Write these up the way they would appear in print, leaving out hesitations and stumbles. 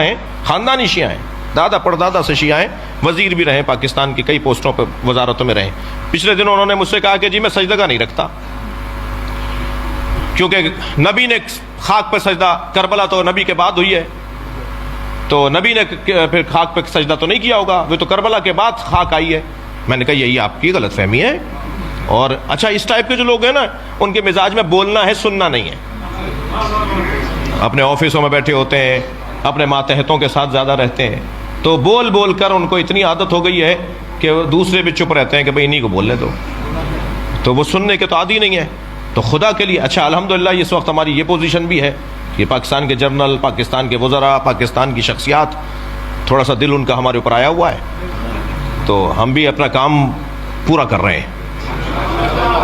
ہیں، خاندانی شیعہ ہیں، دادا پردادا سے شیعہ ہیں، وزیر بھی رہے پاکستان کی کئی پوسٹوں پہ، وزارتوں میں رہے۔ پچھلے دنوں انہوں نے مجھ سے کہا کہ جی میں سجدہ نہیں رکھتا، کیونکہ نبی نے خاک پہ سجدہ، کربلا تو نبی کے بعد ہوئی ہے، تو نبی نے پھر خاک پہ سجدہ تو نہیں کیا ہوگا، وہ تو کربلا کے بعد خاک آئی ہے۔ میں نے کہا یہی آپ کی غلط فہمی ہے۔ اور اچھا اس ٹائپ کے جو لوگ ہیں نا، ان کے مزاج میں بولنا ہے، سننا نہیں ہے۔ اپنے آفسوں میں بیٹھے ہوتے ہیں، اپنے ماتحتوں کے ساتھ زیادہ رہتے ہیں، تو بول بول کر ان کو اتنی عادت ہو گئی ہے کہ دوسرے بھی چپ رہتے ہیں کہ بھئی انہی کو بولنے دو، تو وہ سننے کے تو عادی نہیں ہے۔ تو خدا کے لیے اچھا الحمدللہ اس وقت ہماری یہ پوزیشن بھی ہے کہ پاکستان کے جنرل، پاکستان کے وزراء، پاکستان کی شخصیات، تھوڑا سا دل ان کا ہمارے اوپر آیا ہوا ہے، تو ہم بھی اپنا کام پورا کر رہے ہیں۔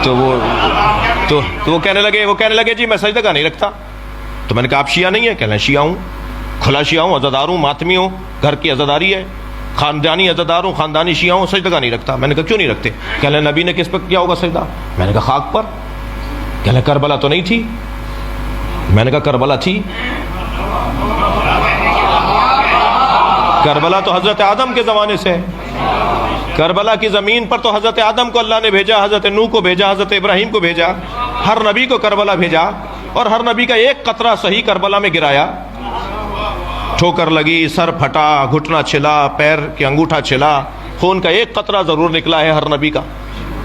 تو وہ کہنے لگے جی میں سجدہ نہیں رکھتا۔ تو میں نے کہا آپ شیعہ نہیں ہیں؟ کہنے لگے شیعہ ہوں، کھلا شیعہ ہوں، عزادار ہوں، ماتمی ہوں، گھر کی عزاداری ہے، خاندانی عزادار ہوں، خاندانی شیعہ ہوں، سجدہ نہیں رکھتا۔ میں نے کہا کیوں نہیں رکھتے؟ کہنے لگے نبی نے کس پر کیا ہوگا سجدہ؟ میں نے کہا خاک پر۔ کہنے لگے کربلا تو نہیں تھی؟ میں نے کہا کربلا تھی، کربلا تو حضرت آدم کے زمانے سے ہے، کربلا کی زمین پر تو حضرت آدم کو اللہ نے بھیجا، حضرت نوح کو بھیجا، حضرت ابراہیم کو بھیجا، ہر نبی کو کربلا بھیجا، اور ہر نبی کا ایک قطرہ صحیح کربلا میں گرایا، ٹھوکر لگی، سر پھٹا، گھٹنا چھلا، پیر کے انگوٹھا چھلا، خون کا ایک قطرہ ضرور نکلا ہے ہر نبی کا۔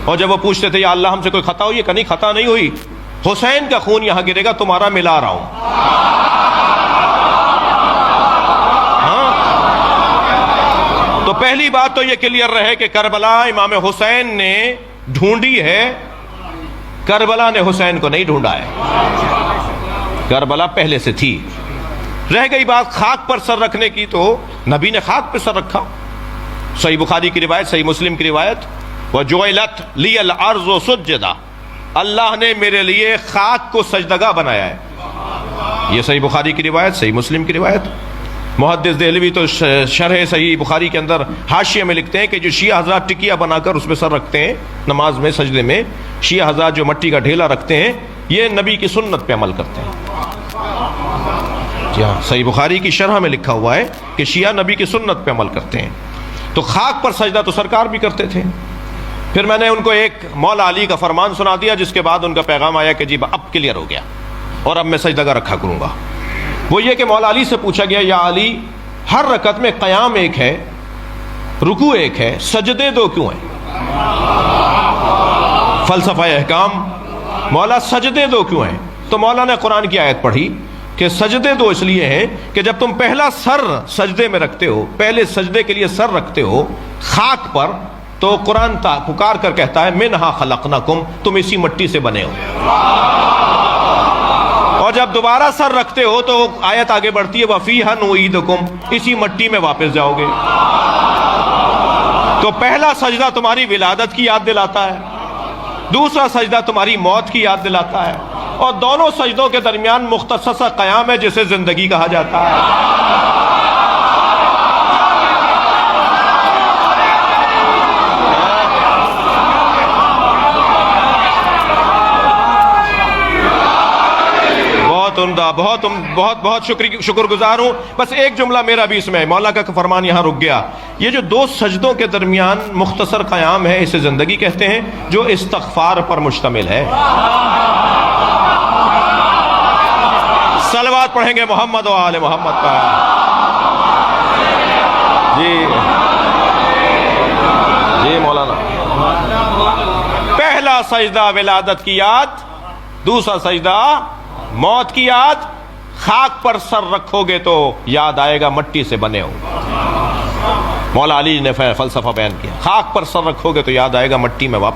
اور جب وہ پوچھتے تھے یا اللہ ہم سے کوئی خطا ہوئی ہے؟ کہ نہیں خطا نہیں ہوئی، حسین کا خون یہاں گرے گا، تمہارا ملا رہا ہوں۔ تو پہلی بات تو یہ کلیئر رہے کہ کربلا امام حسین نے ڈھونڈی ہے، کربلا نے حسین کو نہیں ڈھونڈا ہے، کربلا پہلے سے تھی۔ رہ گئی بات خاک پر سر رکھنے کی، تو نبی نے خاک پر سر رکھا۔ صحیح بخاری کی روایت، صحیح مسلم کی روایت، وَجُعِلَتْ لِيَ الْأَرْضُ سُجَّدًا، اللہ نے میرے لیے خاک کو سجدگاہ بنایا ہے۔ یہ صحیح بخاری کی روایت، صحیح مسلم کی روایت۔ محدث دہلوی تو شرح صحیح بخاری کے اندر حاشیے میں لکھتے ہیں کہ جو شیعہ حضرات ٹکیا بنا کر اس میں سر رکھتے ہیں نماز میں، سجدے میں، شیعہ حضرات جو مٹی کا ڈھیلا رکھتے ہیں، یہ نبی کی سنت پہ عمل کرتے ہیں۔ جی ہاں، صحیح بخاری کی شرح میں لکھا ہوا ہے کہ شیعہ نبی کی سنت پہ عمل کرتے ہیں۔ تو خاک پر سجدہ تو سرکار بھی کرتے تھے۔ پھر میں نے ان کو ایک مولا علی کا فرمان سنا دیا، جس کے بعد ان کا پیغام آیا کہ جی اب کلیئر ہو گیا اور اب میں سجدہ رکھا کروں گا۔ وہ یہ کہ مولا علی سے پوچھا گیا یا علی، ہر رکعت میں قیام ایک ہے، رکوع ایک ہے، سجدے دو کیوں ہیں؟ فلسفہ احکام، مولا سجدے دو کیوں ہیں؟ تو مولا نے قرآن کی آیت پڑھی کہ سجدے دو اس لیے ہیں کہ جب تم پہلا سر سجدے میں رکھتے ہو، پہلے سجدے کے لیے سر رکھتے ہو خاک پر، تو قرآن پکار کر کہتا ہے منہا خلقناکم، تم اسی مٹی سے بنے ہو۔ اور جب دوبارہ سر رکھتے ہو تو آیت آگے بڑھتی ہے وَفِيهَا نُعِيدُكُمْ، اسی مٹی میں واپس جاؤ گے۔ تو پہلا سجدہ تمہاری ولادت کی یاد دلاتا ہے، دوسرا سجدہ تمہاری موت کی یاد دلاتا ہے، اور دونوں سجدوں کے درمیان مختصر سا قیام ہے جسے زندگی کہا جاتا ہے۔ بہت شکر گزار ہوں۔ بس ایک جملہ میرا بھی اس میں، مولا کا فرمان یہاں رک گیا۔ یہ جو دو سجدوں کے درمیان مختصر قیام ہے، اسے زندگی کہتے ہیں، جو استغفار پر مشتمل ہے۔ صلوات پڑھیں گے محمد و آل محمد پر۔ جی مولانا، پہلا سجدہ ولادت کی یاد، دوسرا سجدہ موت کی یاد۔ خاک پر سر رکھو گے تو یاد آئے گا مٹی سے بنے ہو۔ مولا علی نے فلسفہ بیان کیا، خاک پر سر رکھو گے تو یاد آئے گا مٹی میں واپس